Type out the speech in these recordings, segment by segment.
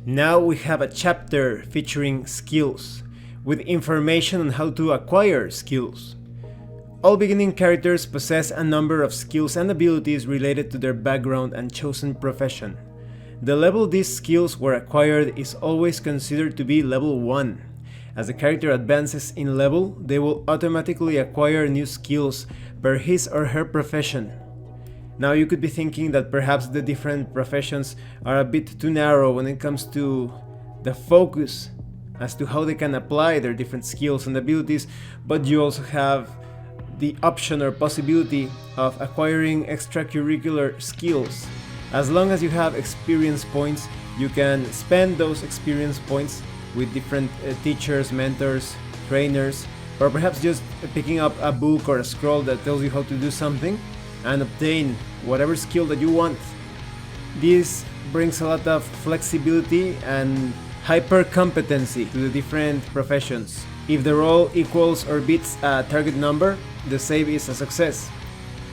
Now we have a chapter featuring skills, with information on how to acquire skills. All beginning characters possess a number of skills and abilities related to their background and chosen profession. The level these skills were acquired is always considered to be level 1. As the character advances in level, they will automatically acquire new skills per his or her profession. Now you could be thinking that perhaps the different professions are a bit too narrow when it comes to the focus as to how they can apply their different skills and abilities, but you also have the option or possibility of acquiring extracurricular skills. As long as you have experience points, you can spend those experience points with different teachers, mentors, trainers, or perhaps just picking up a book or a scroll that tells you how to do something and obtain whatever skill that you want. This brings a lot of flexibility and hyper competency to the different professions. If the roll equals or beats a target number, the save is a success.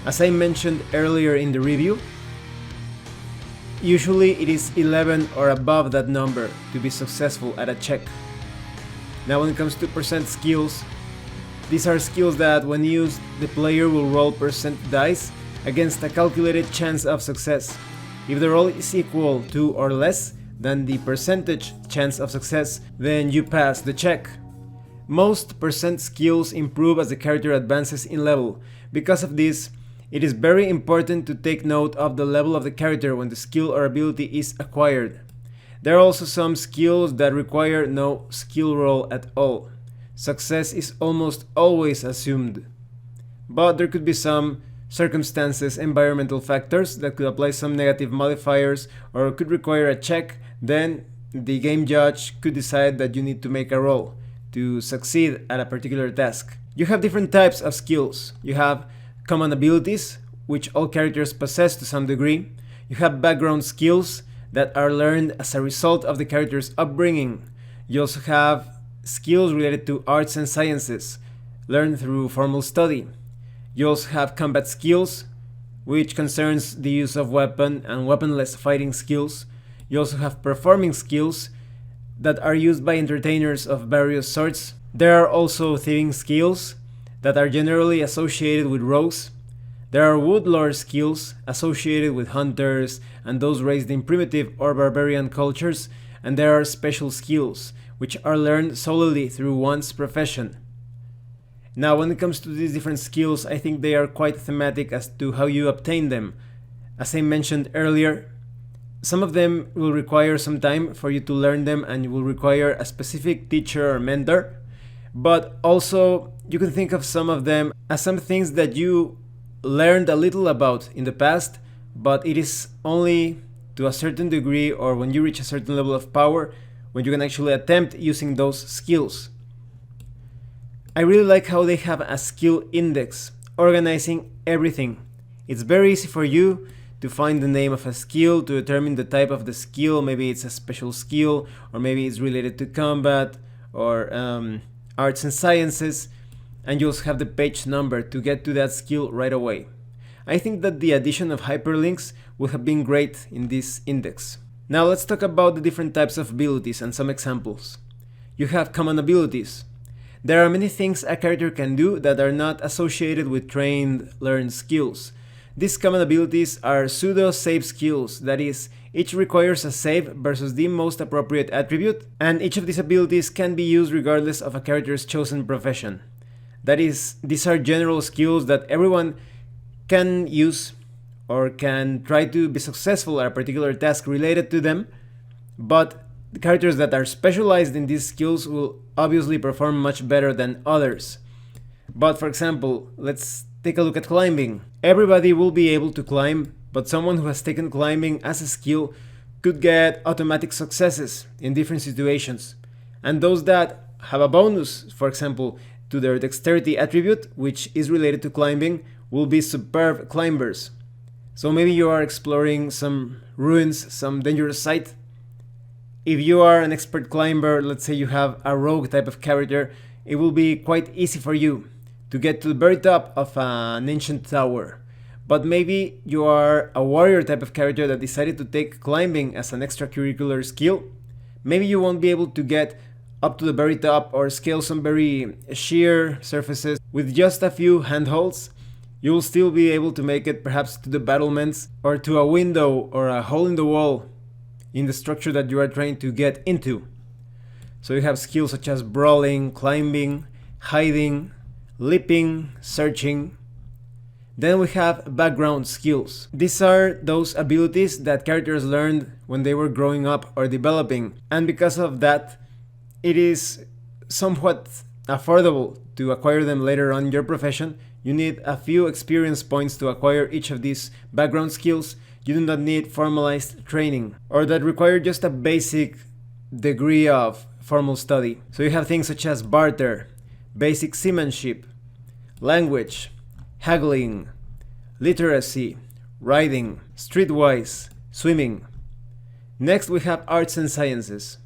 As I mentioned earlier in the review, usually it is 11 or above that number to be successful at a check. Now when it comes to percent skills, these are skills that when used, the player will roll percent dice against a calculated chance of success. If the roll is equal to or less than the percentage chance of success, then you pass the check. Most percent skills improve as the character advances in level. Because of this, it is very important to take note of the level of the character when the skill or ability is acquired. There are also some skills that require no skill roll at all. Success is almost always assumed. But there could be some circumstances, environmental factors that could apply some negative modifiers or could require a check. Then the game judge could decide that you need to make a roll to succeed at a particular task. You have different types of skills. You have common abilities, which all characters possess to some degree. You have background skills that are learned as a result of the character's upbringing. You also have skills related to arts and sciences, learned through formal study. You also have combat skills, which concerns the use of weapon and weaponless fighting skills. You also have performing skills that are used by entertainers of various sorts. There are also thieving skills that are generally associated with rogues. There are Woodlore skills associated with hunters and those raised in primitive or barbarian cultures, and there are special skills which are learned solely through one's profession. Now when it comes to these different skills, I think they are quite thematic as to how you obtain them. As I mentioned earlier, some of them will require some time for you to learn them and you will require a specific teacher or mentor, but also you can think of some of them as some things that you learned a little about in the past, but it is only to a certain degree or when you reach a certain level of power when you can actually attempt using those skills. I really like how they have a skill index organizing everything. It's very easy for you to find the name of a skill, to determine the type of the skill. Maybe it's a special skill, or maybe it's related to combat or arts and sciences, and you also have the page number to get to that skill right away. I think that the addition of hyperlinks would have been great in this index. Now let's talk about the different types of abilities and some examples. You have common abilities. There are many things a character can do that are not associated with trained, learned skills. These common abilities are pseudo-save skills, that is, each requires a save versus the most appropriate attribute, and each of these abilities can be used regardless of a character's chosen profession. That is, these are general skills that everyone can use or can try to be successful at a particular task related to them, but the characters that are specialized in these skills will obviously perform much better than others. But for example, let's take a look at climbing. Everybody will be able to climb, but someone who has taken climbing as a skill could get automatic successes in different situations. And those that have a bonus, for example, to their dexterity attribute, which is related to climbing, will be superb climbers. So maybe you are exploring some ruins, some dangerous site. If you are an expert climber, let's say you have a rogue type of character, it will be quite easy for you to get to the very top of an ancient tower. But maybe you are a warrior type of character that decided to take climbing as an extracurricular skill. Maybe you won't be able to get up to the very top or scale some very sheer surfaces with just a few handholds. You will still be able to make it perhaps to the battlements or to a window or a hole in the wall in the structure that you are trying to get into. So you have skills such as brawling, climbing, hiding, leaping, searching. Then we have background skills. These are those abilities that characters learned when they were growing up or developing, and because of that, it is somewhat affordable to acquire them later on in your profession. You need a few experience points to acquire each of these background skills. You do not need formalized training, or that require just a basic degree of formal study. So you have things such as barter, basic seamanship, language, haggling, literacy, riding, streetwise, swimming. Next we have arts and sciences.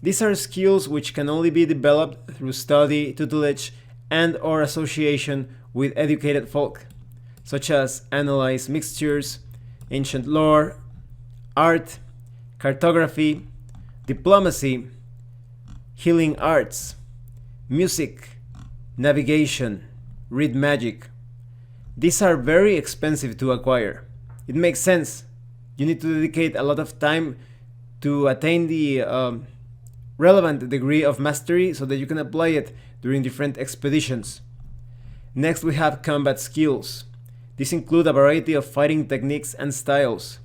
These are skills which can only be developed through study, tutelage, and or association with educated folk, such as analyze mixtures, ancient lore, art, cartography, diplomacy, healing arts, music, navigation, read magic. These are very expensive to acquire. It makes sense. You need to dedicate a lot of time to attain the relevant degree of mastery so that you can apply it during different expeditions. Next we have combat skills. These include a variety of fighting techniques and styles.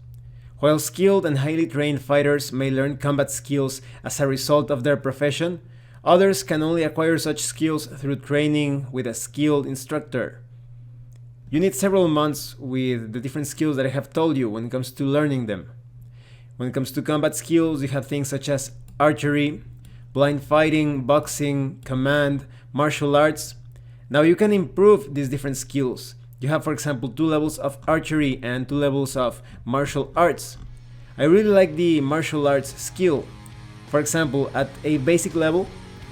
While skilled and highly trained fighters may learn combat skills as a result of their profession, others can only acquire such skills through training with a skilled instructor. You need several months with the different skills that I have told you when it comes to learning them. When it comes to combat skills, you have things such as archery, blind fighting, boxing, command, martial arts. Now you can improve these different skills. You have, for example, 2 levels of archery and 2 levels of martial arts. I really like the martial arts skill. For example, at a basic level,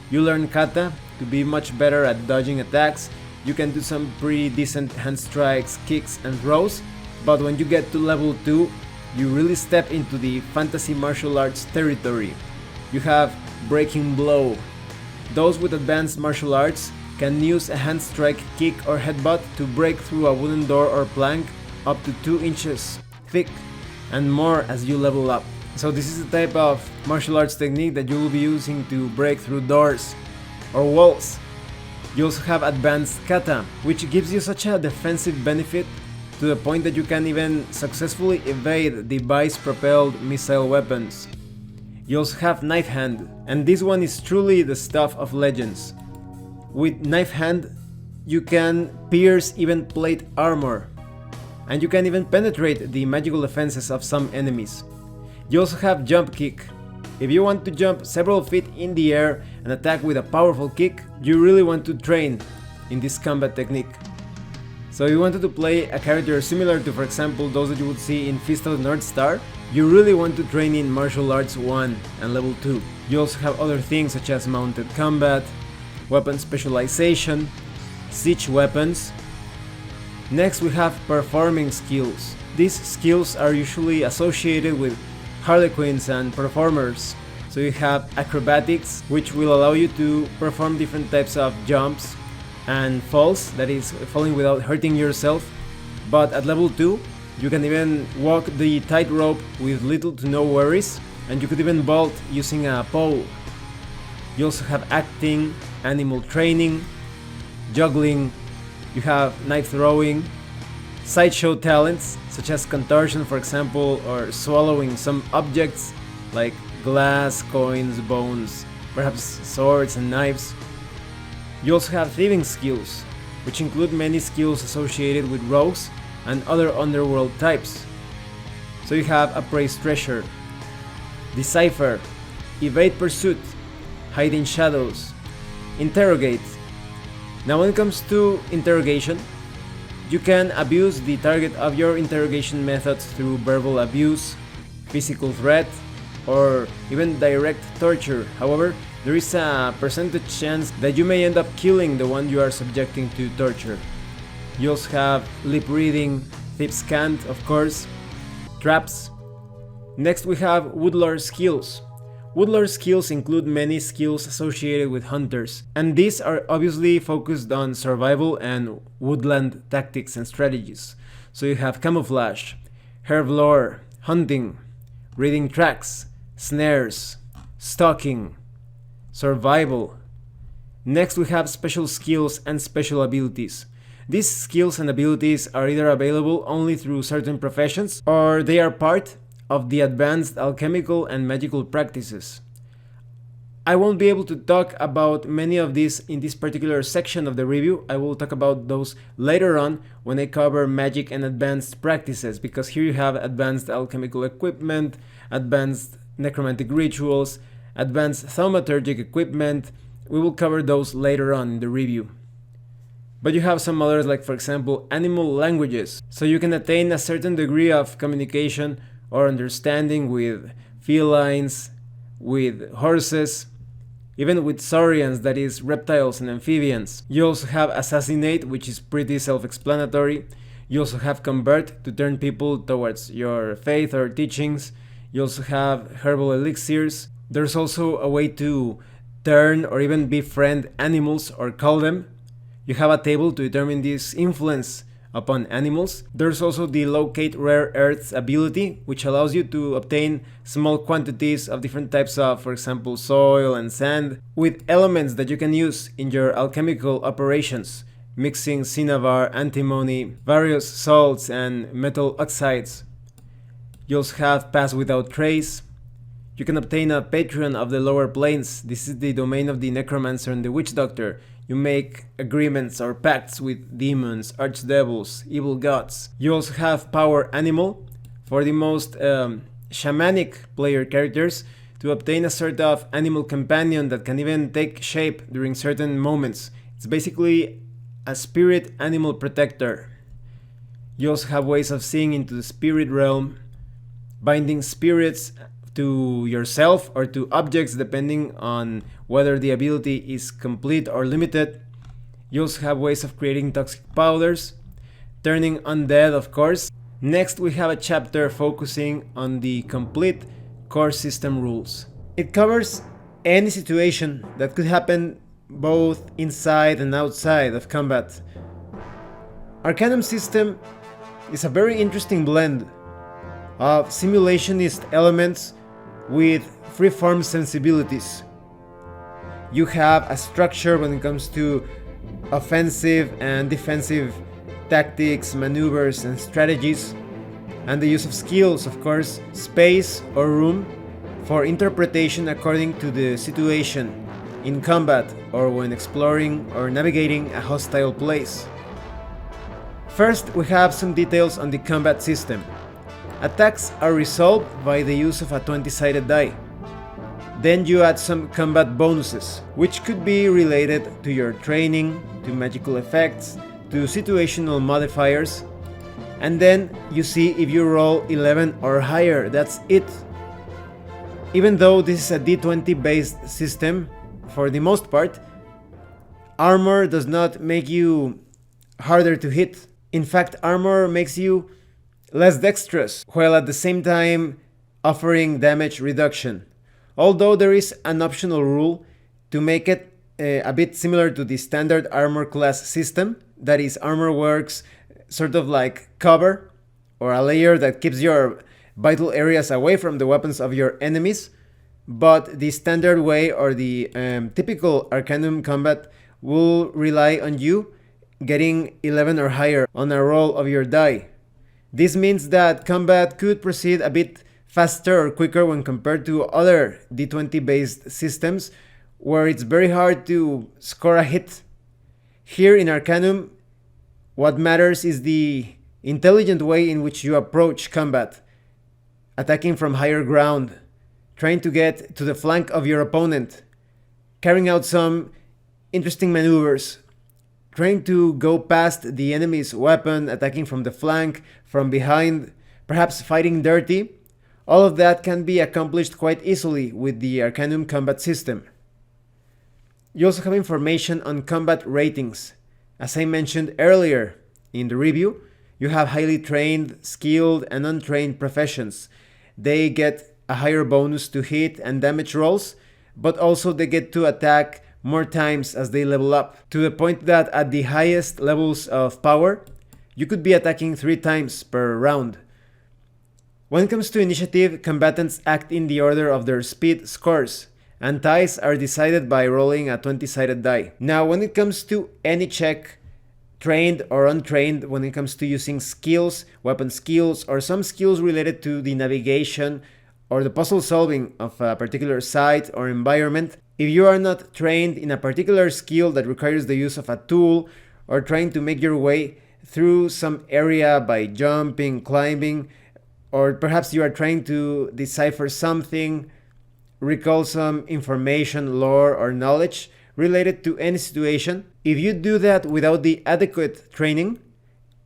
you learn kata to be much better at dodging attacks. You can do some pretty decent hand strikes, kicks, and throws. But when you get to level 2, you really step into the fantasy martial arts territory. You have breaking blow. Those with advanced martial arts can use a hand strike, kick, or headbutt to break through a wooden door or plank up to 2 inches thick and more as you level up. So this is the type of martial arts technique that you will be using to break through doors or walls. You also have advanced kata, which gives you such a defensive benefit to the point that you can even successfully evade device-propelled missile weapons. You also have Knifehand, and this one is truly the stuff of legends. With Knifehand, you can pierce even plate armor, and you can even penetrate the magical defenses of some enemies. You also have Jump Kick. If you want to jump several feet in the air and attack with a powerful kick, you really want to train in this combat technique. So if you wanted to play a character similar to, for example, those that you would see in Fist of the North Star, you really want to train in Martial Arts 1 and Level 2. You also have other things such as mounted combat, weapon specialization, siege weapons. Next we have performing skills. These skills are usually associated with harlequins and performers. So you have acrobatics, which will allow you to perform different types of jumps and falls, that is, falling without hurting yourself. But at level 2, you can even walk the tightrope with little to no worries, and you could even vault using a pole. You also have acting, animal training, juggling, you have knife throwing, sideshow talents such as contortion, for example, or swallowing some objects like glass, coins, bones, perhaps swords and knives. You also have thieving skills, which include many skills associated with rogues and other underworld types. So you have appraise treasure, decipher, evade pursuit, hide in shadows, interrogate. Now when it comes to interrogation, you can abuse the target of your interrogation methods through verbal abuse, physical threat, or even direct torture. However, there is a percentage chance that you may end up killing the one you are subjecting to torture. You also have lip reading, thieves' cant, of course, traps. Next we have Woodlore Skills. Woodlore skills include many skills associated with hunters, and these are obviously focused on survival and woodland tactics and strategies. So you have camouflage, herb lore, hunting, reading tracks, snares, stalking, survival. Next we have special skills and special abilities. These skills and abilities are either available only through certain professions, or they are part of the advanced alchemical and magical practices. I won't be able to talk about many of these in this particular section of the review. I will talk about those later on when I cover magic and advanced practices, because here you have advanced alchemical equipment, advanced necromantic rituals, advanced thaumaturgic equipment. We will cover those later on in the review. But you have some others, like for example animal languages, so you can attain a certain degree of communication or understanding with felines, with horses, even with saurians, that is reptiles and amphibians. You also have assassinate, which is pretty self-explanatory. You also have convert, to turn people towards your faith or teachings. You also have herbal elixirs. There's also a way to turn or even befriend animals or call them. You have a table to determine this influence upon animals. There's also the locate rare earths ability, which allows you to obtain small quantities of different types of, for example, soil and sand, with elements that you can use in your alchemical operations, mixing cinnabar, antimony, various salts and metal oxides. You also have pass without trace. You can obtain a patron of the lower planes. This is the domain of the necromancer and the witch doctor. You make agreements or pacts with demons, archdevils, evil gods. You also have power animal for the most shamanic player characters, to obtain a sort of animal companion that can even take shape during certain moments. It's basically a spirit animal protector. You also have ways of seeing into the spirit realm, binding spirits to yourself or to objects depending on whether the ability is complete or limited. You also have ways of creating toxic powders, turning undead, of course. Next we have a chapter focusing on the complete core system rules. It covers any situation that could happen both inside and outside of combat. Arcanum system is a very interesting blend of simulationist elements with freeform sensibilities. You have a structure when it comes to offensive and defensive tactics, maneuvers and strategies, and the use of skills, of course, space or room for interpretation according to the situation in combat or when exploring or navigating a hostile place. First, we have some details on the combat system. Attacks are resolved by the use of a 20-sided die. Then you add some combat bonuses, which could be related to your training, to magical effects, to situational modifiers, and then you see if you roll 11 or higher. That's it. Even though this is a d20 based system, for the most part, armor does not make you harder to hit. In fact, armor makes you less dexterous, while at the same time offering damage reduction. Although there is an optional rule to make it a bit similar to the standard armor class system, that is, armor works sort of like cover, or a layer that keeps your vital areas away from the weapons of your enemies, but the standard way or the typical Arcanum combat will rely on you getting 11 or higher on a roll of your die. This means that combat could proceed a bit faster or quicker when compared to other d20 based systems where it's very hard to score a hit. Here in Arcanum, what matters is the intelligent way in which you approach combat, attacking from higher ground, trying to get to the flank of your opponent, carrying out some interesting maneuvers, trying to go past the enemy's weapon, attacking from the flank, from behind, perhaps fighting dirty. All of that can be accomplished quite easily with the Arcanum combat system. You also have information on combat ratings. As I mentioned earlier in the review, you have highly trained, skilled, and untrained professions. They get a higher bonus to hit and damage rolls, but also they get to attack more times as they level up, to the point that at the highest levels of power, you could be attacking 3 times per round. When it comes to initiative, combatants act in the order of their speed scores, and ties are decided by rolling a 20-sided die. Now, when it comes to any check, trained or untrained, when it comes to using skills, weapon skills, or some skills related to the navigation or the puzzle solving of a particular site or environment, if you are not trained in a particular skill that requires the use of a tool or trying to make your way through some area by jumping, climbing, or perhaps you are trying to decipher something, recall some information, lore, or knowledge related to any situation, if you do that without the adequate training,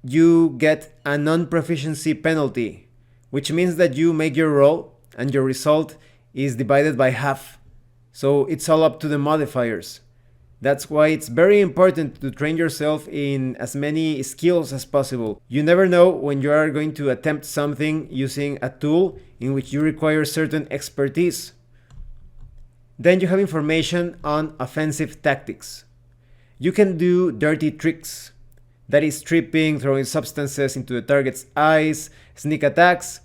you get a non-proficiency penalty, which means that you make your roll and your result is divided by half. So it's all up to the modifiers. That's why it's very important to train yourself in as many skills as possible. You never know when you are going to attempt something using a tool in which you require certain expertise. Then you have information on offensive tactics. You can do dirty tricks, that is tripping, throwing substances into the target's eyes, sneak attacks.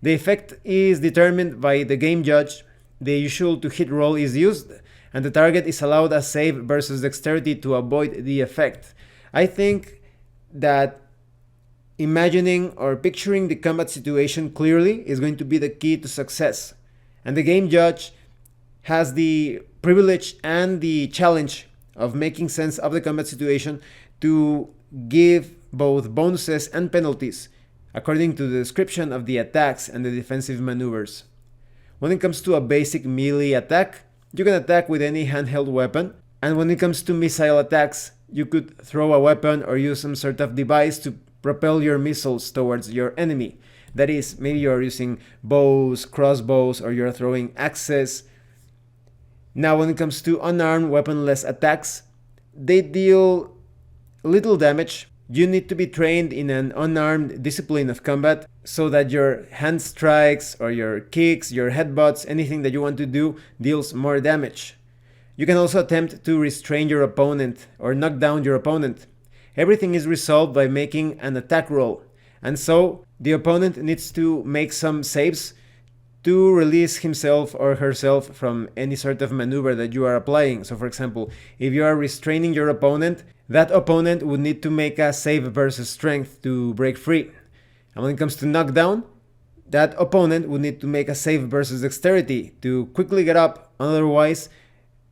The effect is determined by the game judge. The usual to hit roll is used, and the target is allowed a save versus dexterity to avoid the effect. I think that imagining or picturing the combat situation clearly is going to be the key to success. And the game judge has the privilege and the challenge of making sense of the combat situation to give both bonuses and penalties according to the description of the attacks and the defensive maneuvers. When it comes to a basic melee attack, you can attack with any handheld weapon, and when it comes to missile attacks, you could throw a weapon or use some sort of device to propel your missiles towards your enemy. That is, maybe you're using bows, crossbows, or you're throwing axes. Now, when it comes to unarmed, weaponless attacks, they deal little damage. You need to be trained in an unarmed discipline of combat so that your hand strikes or your kicks, your headbutts, anything that you want to do deals more damage. You can also attempt to restrain your opponent or knock down your opponent. Everything is resolved by making an attack roll, and so the opponent needs to make some saves to release himself or herself from any sort of maneuver that you are applying. So for example, if you are restraining your opponent, that opponent would need to make a save versus strength to break free. And when it comes to knockdown, that opponent would need to make a save versus dexterity to quickly get up. Otherwise,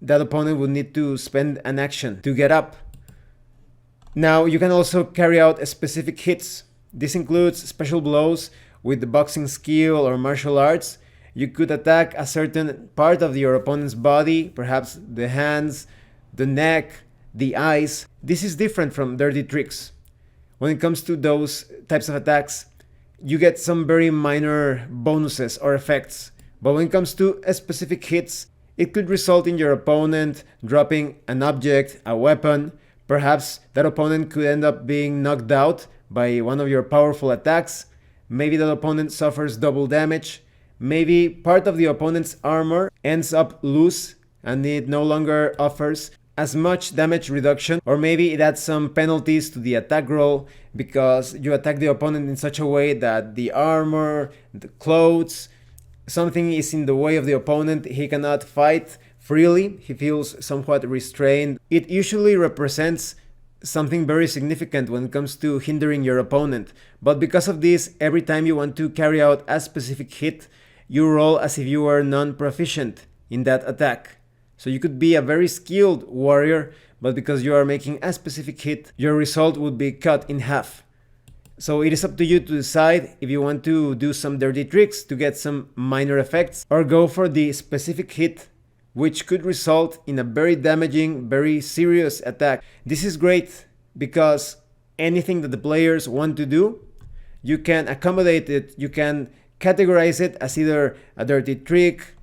that opponent would need to spend an action to get up. Now, you can also carry out specific hits. This includes special blows with the boxing skill or martial arts. You could attack a certain part of your opponent's body, perhaps the hands, the neck, the eyes. This is different from dirty tricks. When it comes to those types of attacks, you get some very minor bonuses or effects. But when it comes to specific hits, it could result in your opponent dropping an object, a weapon. Perhaps that opponent could end up being knocked out by one of your powerful attacks. Maybe that opponent suffers double damage. Maybe part of the opponent's armor ends up loose and it no longer offers as much damage reduction, or maybe it adds some penalties to the attack roll because you attack the opponent in such a way that the armor, the clothes, something is in the way of the opponent. He cannot fight freely. He feels somewhat restrained. It usually represents something very significant when it comes to hindering your opponent. But because of this, every time you want to carry out a specific hit, you roll as if you were non-proficient in that attack. So you could be a very skilled warrior, but because you are making a specific hit, your result would be cut in half. So it is up to you to decide if you want to do some dirty tricks to get some minor effects, or go for the specific hit, which could result in a very damaging, very serious attack. This is great because anything that the players want to do, you can accommodate it. You can categorize it as either a dirty trick,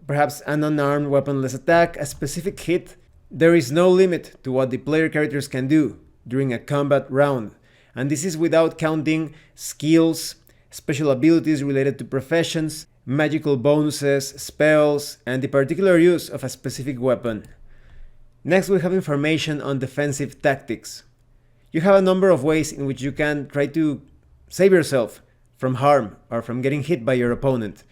perhaps an unarmed weaponless attack, a specific hit. There is no limit to what the player characters can do during a combat round. And this is without counting skills, special abilities related to professions, magical bonuses, spells, and the particular use of a specific weapon. Next, we have information on defensive tactics. You have a number of ways in which you can try to save yourself from harm or from getting hit by your opponent.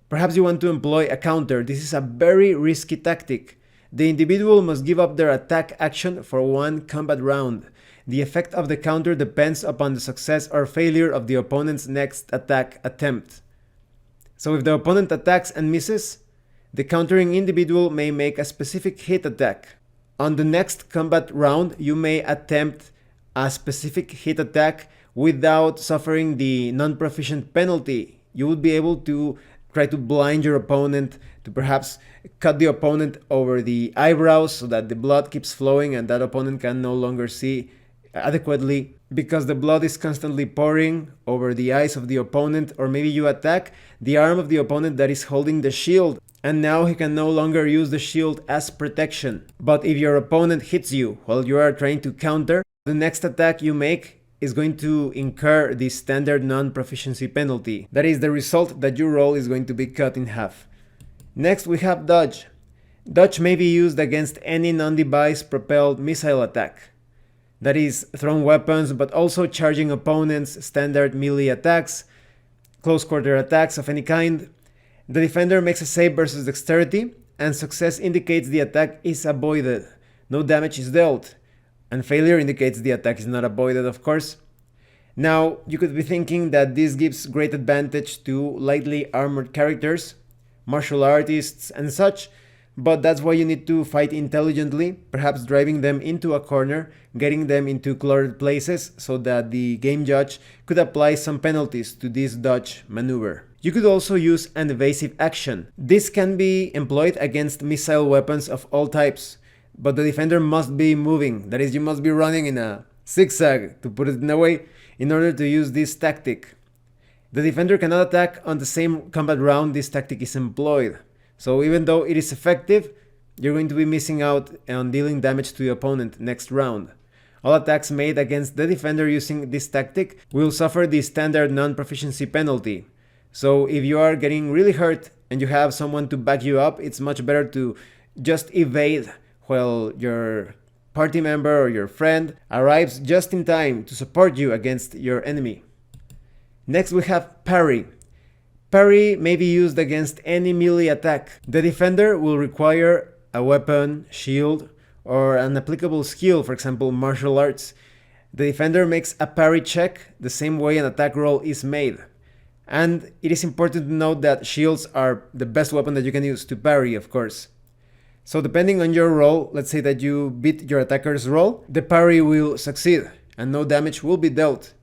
Perhaps you want to employ a counter. This is a very risky tactic. The individual must give up their attack action for one combat round. The effect of the counter depends upon the success or failure of the opponent's next attack attempt. So if the opponent attacks and misses, the countering individual may make a specific hit attack. On the next combat round, you may attempt a specific hit attack without suffering the non-proficient penalty. You would be able to try to blind your opponent, to perhaps cut the opponent over the eyebrows so that the blood keeps flowing and that opponent can no longer see adequately because the blood is constantly pouring over the eyes of the opponent. Or maybe you attack the arm of the opponent that is holding the shield, and now he can no longer use the shield as protection. But if your opponent hits you while you are trying to counter, the next attack you make is going to incur the standard non-proficiency penalty. That is, the result that you roll is going to be cut in half. Next, we have dodge. Dodge may be used against any non-device propelled missile attack. That is, thrown weapons, but also charging opponents, standard melee attacks, close quarter attacks of any kind. The defender makes a save versus dexterity, and success indicates the attack is avoided. No damage is dealt. And failure indicates the attack is not avoided, of course. Now, you could be thinking that this gives great advantage to lightly armored characters, martial artists, and such, but that's why you need to fight intelligently, perhaps driving them into a corner, getting them into cluttered places so that the game judge could apply some penalties to this dodge maneuver. You could also use an evasive action. This can be employed against missile weapons of all types, but the defender must be moving. That is, you must be running in a zigzag, to put it in a way, in order to use this tactic. The defender cannot attack on the same combat round this tactic is employed. So even though it is effective, you're going to be missing out on dealing damage to the opponent next round. All attacks made against the defender using this tactic will suffer the standard non-proficiency penalty. So if you are getting really hurt and you have someone to back you up, it's much better to just evade while your party member or your friend arrives just in time to support you against your enemy. Next, we have Parry. Parry may be used against any melee attack. The defender will require a weapon, shield, or an applicable skill, for example, martial arts. The defender makes a parry check the same way an attack roll is made. And it is important to note that shields are the best weapon that you can use to parry, of course. So depending on your roll, let's say that you beat your attacker's roll, the parry will succeed and no damage will be dealt.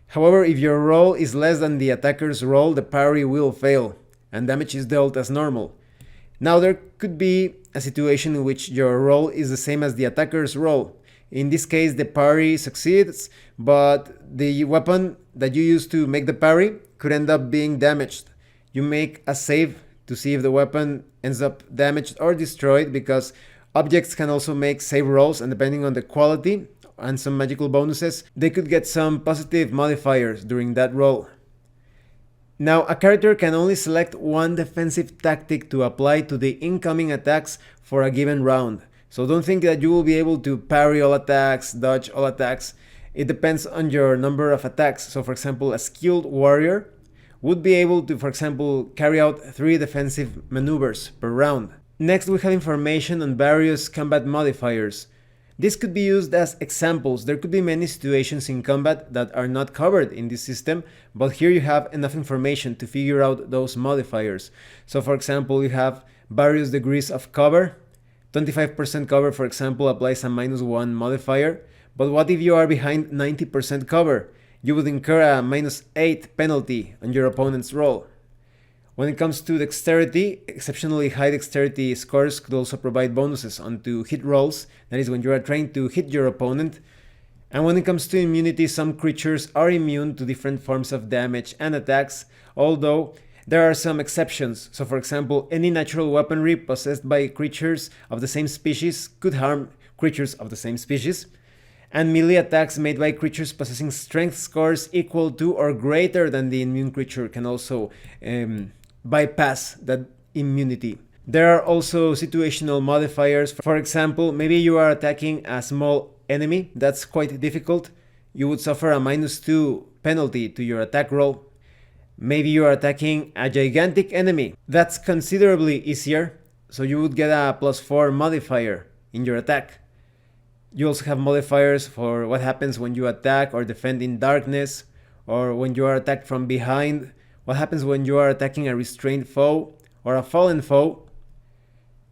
However, if your roll is less than the attacker's roll, the parry will fail and damage is dealt as normal. Now there could be a situation in which your roll is the same as the attacker's roll. In this case, the parry succeeds, but the weapon that you use to make the parry could end up being damaged. You make a save to see if the weapon ends up damaged or destroyed, because objects can also make save rolls, and depending on the quality and some magical bonuses, they could get some positive modifiers during that roll. Now, a character can only select one defensive tactic to apply to the incoming attacks for a given round. So don't think that you will be able to parry all attacks, dodge all attacks. It depends on your number of attacks. So for example, a skilled warrior would be able to, for example, carry out 3 defensive maneuvers per round. Next, we have information on various combat modifiers. This could be used as examples. There could be many situations in combat that are not covered in this system, but here you have enough information to figure out those modifiers. So for example, you have various degrees of cover. 25% cover, for example, applies a -1 modifier. But what if you are behind 90% cover? You would incur a -8 penalty on your opponent's roll. When it comes to dexterity, exceptionally high dexterity scores could also provide bonuses onto hit rolls, that is when you are trying to hit your opponent. And when it comes to immunity, some creatures are immune to different forms of damage and attacks, although there are some exceptions. So for example, any natural weaponry possessed by creatures of the same species could harm creatures of the same species. And melee attacks made by creatures possessing strength scores equal to or greater than the immune creature can also bypass that immunity. There are also situational modifiers. For example, maybe you are attacking a small enemy that's quite difficult. You would suffer a -2 penalty to your attack roll. Maybe you are attacking a gigantic enemy that's considerably easier, so you would get a +4 modifier in your attack. You also have modifiers for what happens when you attack or defend in darkness, or when you are attacked from behind, what happens when you are attacking a restrained foe or a fallen foe.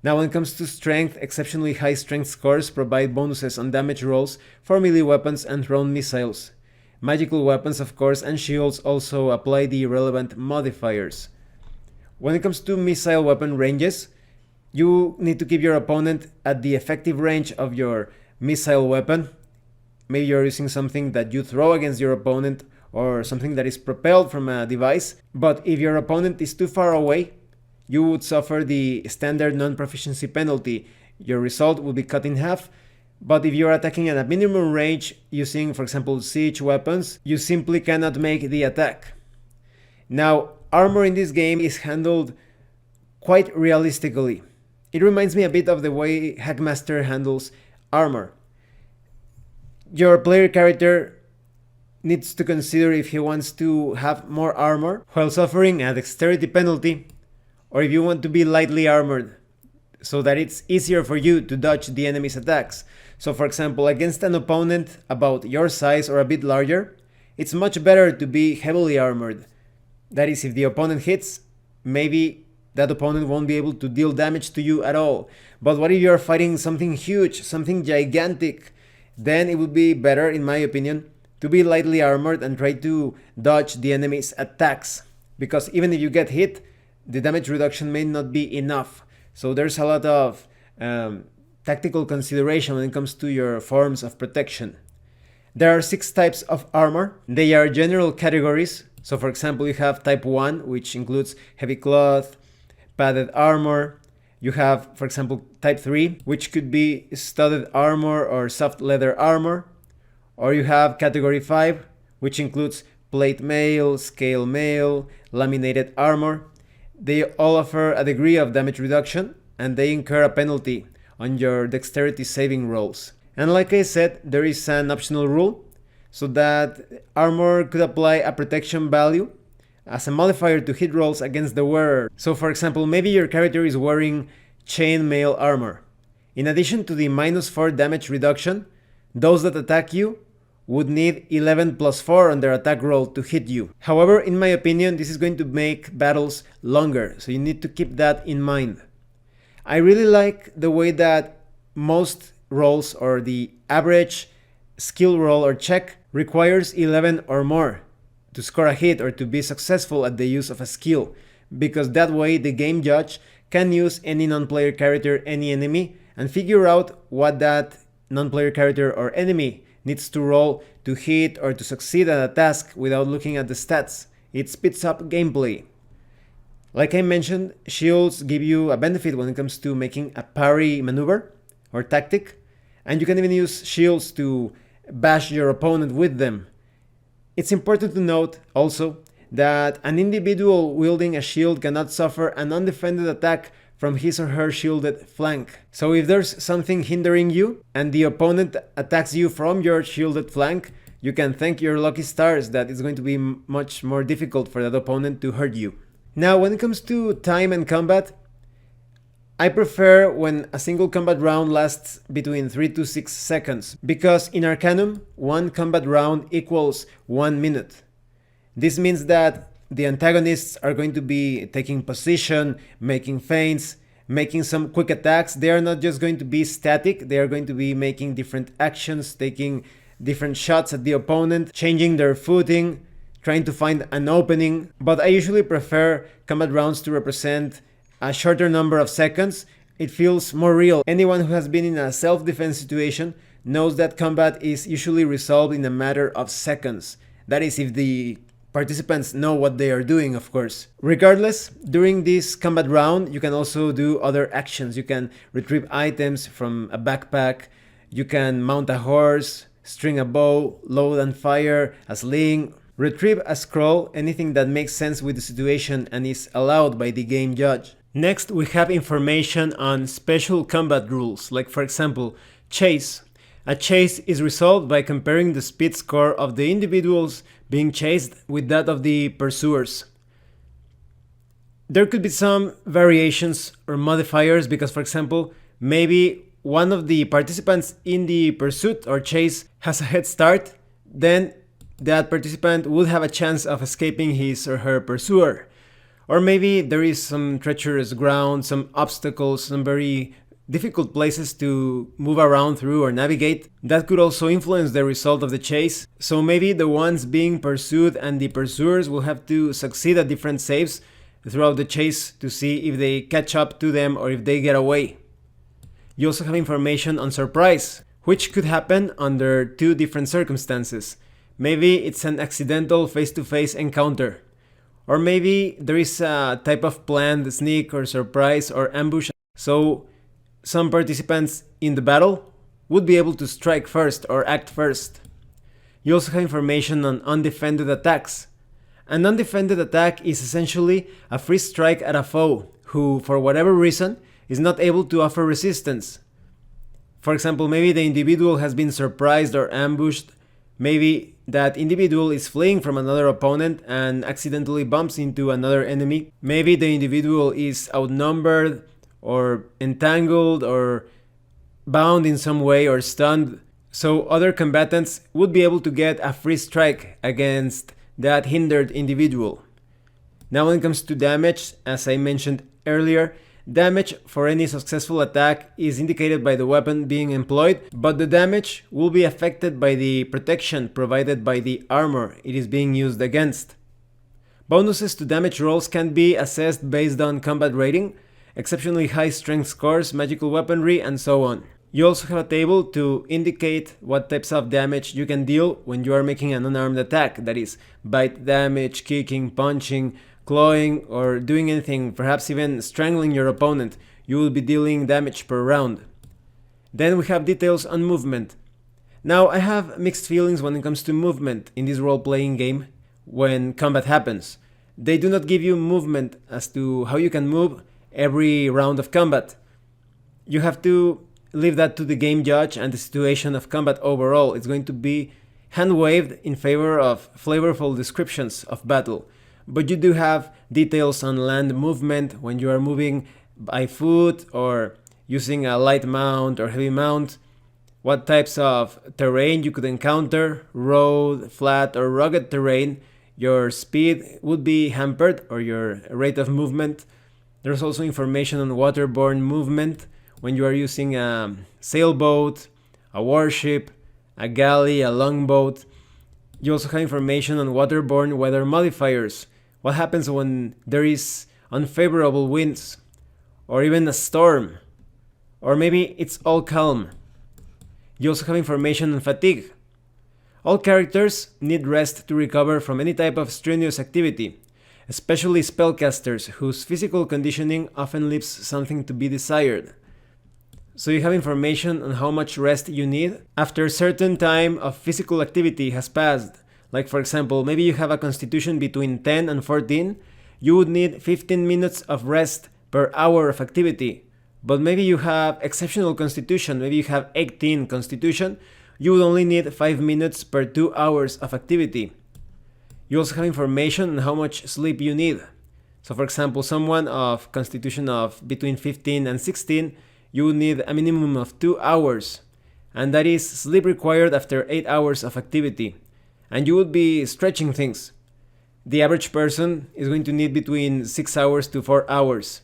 Now when it comes to strength, exceptionally high strength scores provide bonuses on damage rolls for melee weapons and thrown missiles. Magical weapons, of course, and shields also apply the relevant modifiers. When it comes to missile weapon ranges, you need to keep your opponent at the effective range of your missile weapon. Maybe you're using something that you throw against your opponent or something that is propelled from a device, but if your opponent is too far away, you would suffer the standard non-proficiency penalty. Your result will be cut in half, but if you're attacking at a minimum range using, for example, siege weapons, you simply cannot make the attack. Now, armor in this game is handled quite realistically. It reminds me a bit of the way Hackmaster handles armor. Your player character needs to consider if he wants to have more armor while suffering a dexterity penalty, or if you want to be lightly armored so that it's easier for you to dodge the enemy's attacks. So for example, against an opponent about your size or a bit larger, it's much better to be heavily armored. That is, if the opponent hits, maybe that opponent won't be able to deal damage to you at all. But what if you're fighting something huge, something gigantic? Then it would be better, in my opinion, to be lightly armored and try to dodge the enemy's attacks. Because even if you get hit, the damage reduction may not be enough. So there's a lot of tactical consideration when it comes to your forms of protection. There are 6 types of armor. They are general categories. So for example, you have type 1, which includes heavy cloth, padded armor. You have, for example, type 3, which could be studded armor or soft leather armor. Or you have category 5, which includes plate mail, scale mail, laminated armor. They all offer a degree of damage reduction, and they incur a penalty on your dexterity saving rolls. And like I said, there is an optional rule, so that armor could apply a protection value as a modifier to hit rolls against the wearer. So for example, maybe your character is wearing chainmail armor. In addition to the -4 damage reduction, those that attack you would need 11 + 4 on their attack roll to hit you. However, in my opinion, this is going to make battles longer, so you need to keep that in mind. I really like the way that most rolls, or the average skill roll or check, requires 11 or more to score a hit or to be successful at the use of a skill, because that way the game judge can use any non-player character, any enemy, and figure out what that non-player character or enemy needs to roll to hit or to succeed at a task without looking at the stats. It speeds up gameplay. Like I mentioned, shields give you a benefit when it comes to making a parry maneuver or tactic, and you can even use shields to bash your opponent with them. It's important to note also that an individual wielding a shield cannot suffer an undefended attack from his or her shielded flank. So if there's something hindering you and the opponent attacks you from your shielded flank, you can thank your lucky stars that it's going to be much more difficult for that opponent to hurt you. Now, when it comes to time and combat, I prefer when a single combat round lasts between 3 to 6 seconds, because in Arcanum, one combat round equals 1 minute. This means that the antagonists are going to be taking position, making feints, making some quick attacks. They are not just going to be static, they are going to be making different actions, taking different shots at the opponent, changing their footing, trying to find an opening. But I usually prefer combat rounds to represent a shorter number of seconds. It feels more real. Anyone who has been in a self-defense situation knows that combat is usually resolved in a matter of seconds. That is, if the participants know what they are doing, of course. Regardless, during this combat round, you can also do other actions. You can retrieve items from a backpack, you can mount a horse, string a bow, load and fire a sling, Retrieve a scroll, anything that makes sense with the situation and is allowed by the game judge. Next, we have information on special combat rules, like for example, chase. A chase is resolved by comparing the speed score of the individuals being chased with that of the pursuers. There could be some variations or modifiers because, for example, maybe one of the participants in the pursuit or chase has a head start, then that participant would have a chance of escaping his or her pursuer. Or maybe there is some treacherous ground, some obstacles, some very difficult places to move around through or navigate. That could also influence the result of the chase. So maybe the ones being pursued and the pursuers will have to succeed at different saves throughout the chase to see if they catch up to them or if they get away. You also have information on surprise, which could happen under two different circumstances. Maybe it's an accidental face-to-face encounter. Or maybe there is a type of planned sneak or surprise or ambush. So some participants in the battle would be able to strike first or act first. You also have information on undefended attacks. An undefended attack is essentially a free strike at a foe who, for whatever reason, is not able to offer resistance. For example, maybe the individual has been surprised or ambushed. Maybe that individual is fleeing from another opponent and accidentally bumps into another enemy. Maybe the individual is outnumbered or entangled or bound in some way or stunned. So other combatants would be able to get a free strike against that hindered individual. Now when it comes to damage, as I mentioned earlier, damage for any successful attack is indicated by the weapon being employed, but the damage will be affected by the protection provided by the armor it is being used against. Bonuses to damage rolls can be assessed based on combat rating, exceptionally high strength scores, magical weaponry, and so on. You also have a table to indicate what types of damage you can deal when you are making an unarmed attack, that is, bite damage, kicking, punching, clawing, or doing anything, perhaps even strangling your opponent. You will be dealing damage per round. Then we have details on movement. Now I have mixed feelings when it comes to movement in this role-playing game when combat happens. They do not give you movement as to how you can move every round of combat. You have to leave that to the game judge and the situation of combat overall. It's going to be hand-waved in favor of flavorful descriptions of battle. But you do have details on land movement when you are moving by foot or using a light mount or heavy mount, what types of terrain you could encounter, road, flat or rugged terrain, your speed would be hampered or your rate of movement. There's also information on waterborne movement when you are using a sailboat, a warship, a galley, a longboat. You also have information on waterborne weather modifiers. What happens when there is unfavorable winds, or even a storm, or maybe it's all calm. You also have information on fatigue. All characters need rest to recover from any type of strenuous activity, especially spellcasters whose physical conditioning often leaves something to be desired. So you have information on how much rest you need after a certain time of physical activity has passed. Like for example, maybe you have a constitution between 10 and 14, you would need 15 minutes of rest per hour of activity. But maybe you have exceptional constitution, maybe you have 18 constitution, you would only need 5 minutes per 2 hours of activity. You also have information on how much sleep you need. So for example, someone of constitution of between 15 and 16, you would need a minimum of 2 hours. And that is sleep required after 8 hours of activity. And you would be stretching things. The average person is going to need between 6 hours to 4 hours.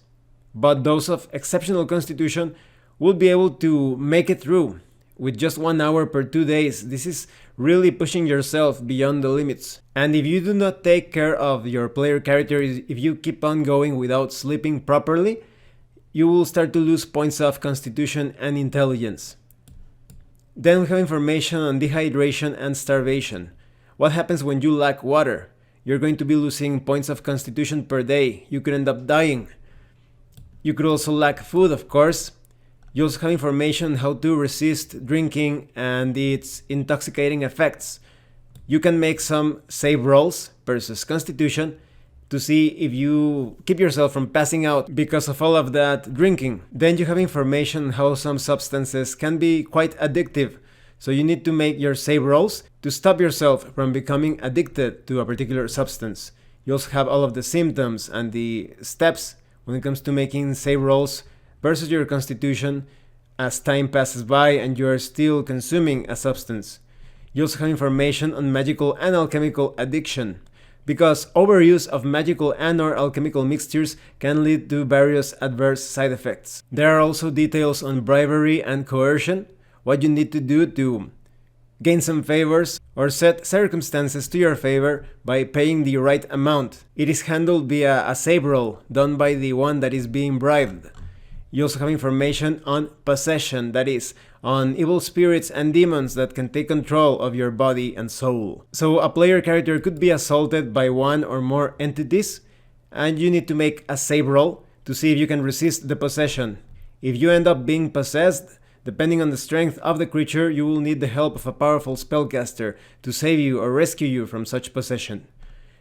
But those of exceptional constitution will be able to make it through with just 1 hour per 2 days. This is really pushing yourself beyond the limits. And if you do not take care of your player character, if you keep on going without sleeping properly, you will start to lose points of constitution and intelligence. Then we have information on dehydration and starvation. What happens when you lack water? You're going to be losing points of constitution per day. You could end up dying. You could also lack food, of course. You also have information on how to resist drinking and its intoxicating effects. you can make some save rolls versus Constitution to see if you keep yourself from passing out because of all of that drinking. Then you have information on how some substances can be quite addictive, so you need to make your save rolls to stop yourself from becoming addicted to a particular substance. You also have all of the symptoms and the steps when it comes to making save rolls versus your Constitution as time passes by and you are still consuming a substance. You also have information on magical and alchemical addiction, because overuse of magical and/or alchemical mixtures can lead to various adverse side effects. There are also details on bribery and coercion, what you need to do to gain some favors or set circumstances to your favor by paying the right amount. It is handled via a save roll done by the one that is being bribed. You also have information on possession, that is, on evil spirits and demons that can take control of your body and soul. So a player character could be assaulted by one or more entities, and you need to make a save roll to see if you can resist the possession. If you end up being possessed, depending on the strength of the creature, you will need the help of a powerful spellcaster to save you or rescue you from such possession.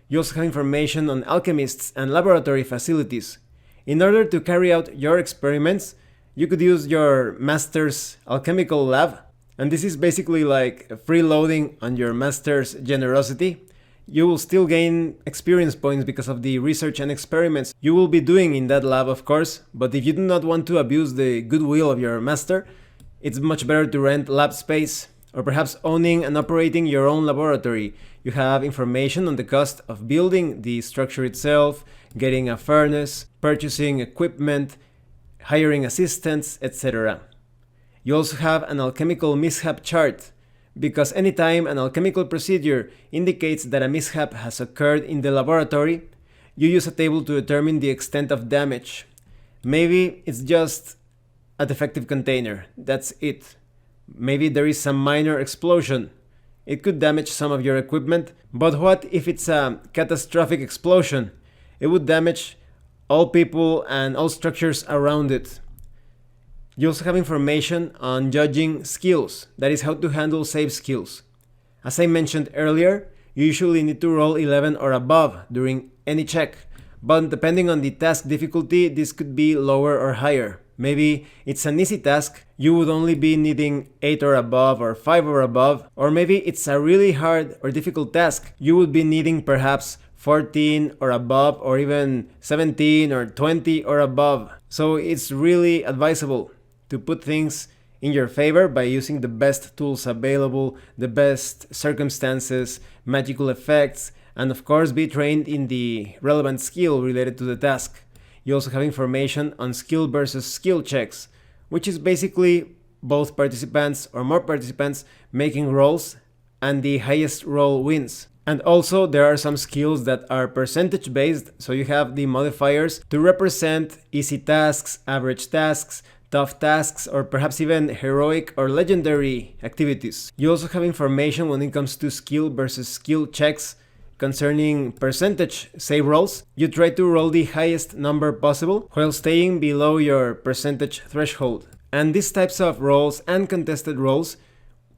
You also have information on alchemists and laboratory facilities. In order to carry out your experiments, you could use your master's alchemical lab, and this is basically like freeloading on your master's generosity. You will still gain experience points because of the research and experiments you will be doing in that lab, of course, but if you do not want to abuse the goodwill of your master, it's much better to rent lab space, or perhaps owning and operating your own laboratory. You have information on the cost of building the structure itself, getting a furnace, purchasing equipment, hiring assistants, etc. You also have an alchemical mishap chart, because anytime an alchemical procedure indicates that a mishap has occurred in the laboratory, you use a table to determine the extent of damage. Maybe it's just a defective container, that's it. Maybe there is some minor explosion. It could damage some of your equipment, but what if it's a catastrophic explosion? It would damage all people and all structures around it. You also have information on judging skills, that is how to handle save skills. As I mentioned earlier, you usually need to roll 11 or above during any check, but depending on the task difficulty, this could be lower or higher. Maybe it's an easy task, you would only be needing 8 or above or 5 or above, or maybe it's a really hard or difficult task, you would be needing perhaps 14 or above, or even 17 or 20 or above. So it's really advisable to put things in your favor by using the best tools available, the best circumstances, magical effects, and of course be trained in the relevant skill related to the task. You also have information on skill versus skill checks, which is basically both participants or more participants making rolls, and the highest roll wins. And also there are some skills that are percentage based, so you have the modifiers to represent easy tasks, average tasks, tough tasks, or perhaps even heroic or legendary activities. You also have information when it comes to skill versus skill checks concerning percentage save rolls. You try to roll the highest number possible while staying below your percentage threshold. And these types of rolls and contested rolls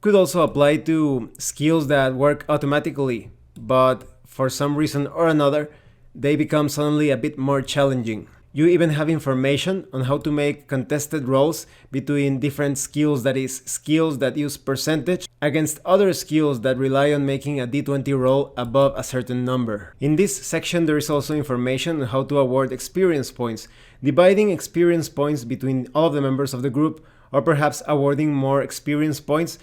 could also apply to skills that work automatically, but for some reason or another, they become suddenly a bit more challenging. You even have information on how to make contested rolls between different skills, that is, skills that use percentage against other skills that rely on making a d20 roll above a certain number. In this section there is also information on how to award experience points, dividing experience points between all of the members of the group, or perhaps awarding more experience points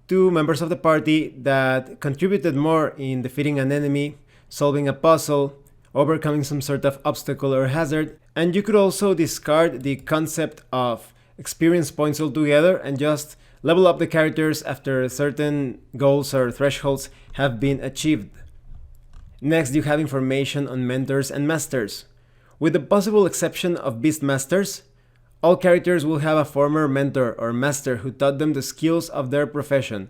to members of the party that contributed more in defeating an enemy, solving a puzzle, overcoming some sort of obstacle or hazard. And you could also discard the concept of experience points altogether and just level up the characters after certain goals or thresholds have been achieved. Next, you have information on mentors and masters. With the possible exception of Beastmasters, all characters will have a former mentor or master who taught them the skills of their profession.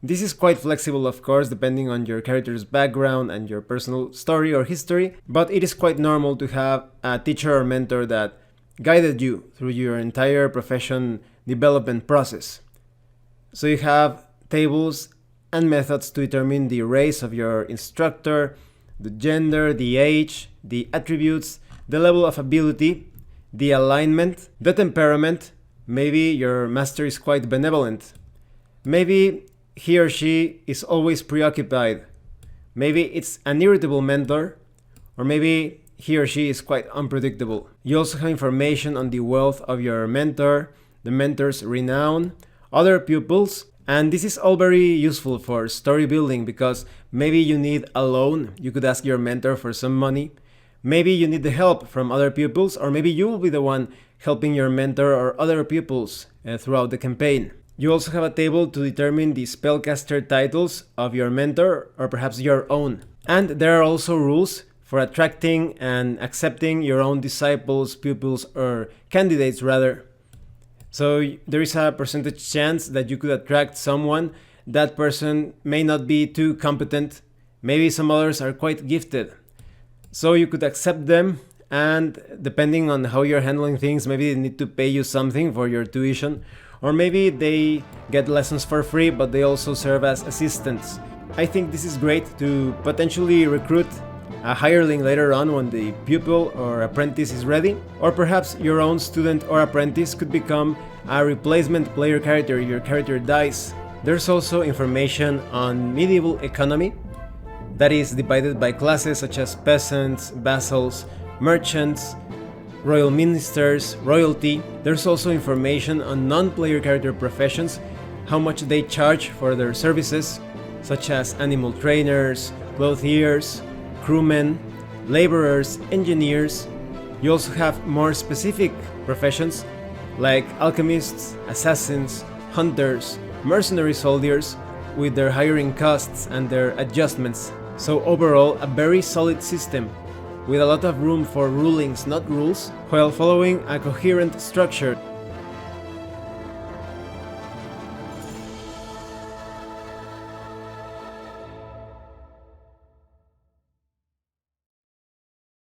This is quite flexible, of course, depending on your character's background and your personal story or history, but it is quite normal to have a teacher or mentor that guided you through your entire profession development process. So you have tables and methods to determine the race of your instructor, the gender, the age, the attributes, the level of ability, the alignment, the temperament. Maybe your master is quite benevolent. Maybe he or she is always preoccupied. Maybe it's an irritable mentor, or maybe he or she is quite unpredictable. You also have information on the wealth of your mentor, the mentor's renown, other pupils, and this is all very useful for story building because maybe you need a loan. You could ask your mentor for some money. Maybe you need the help from other pupils, or maybe you will be the one helping your mentor or other pupils throughout the campaign. You also have a table to determine the spellcaster titles of your mentor or perhaps your own. And there are also rules for attracting and accepting your own disciples, pupils, or candidates rather. So there is a percentage chance that you could attract someone. That person may not be too competent. Maybe some others are quite gifted. So you could accept them, and depending on how you're handling things, maybe they need to pay you something for your tuition, or maybe they get lessons for free, but they also serve as assistants. I think this is great to potentially recruit a hireling later on when the pupil or apprentice is ready, or perhaps your own student or apprentice could become a replacement player character if your character dies. There's also information on medieval economy that is divided by classes such as peasants, vassals, merchants, royal ministers, royalty. There's also information on non-player character professions, how much they charge for their services, such as animal trainers, clothiers, crewmen, laborers, engineers. You also have more specific professions like alchemists, assassins, hunters, mercenary soldiers, with their hiring costs and their adjustments. So overall, a very solid system with a lot of room for rulings, not rules, while following a coherent structure.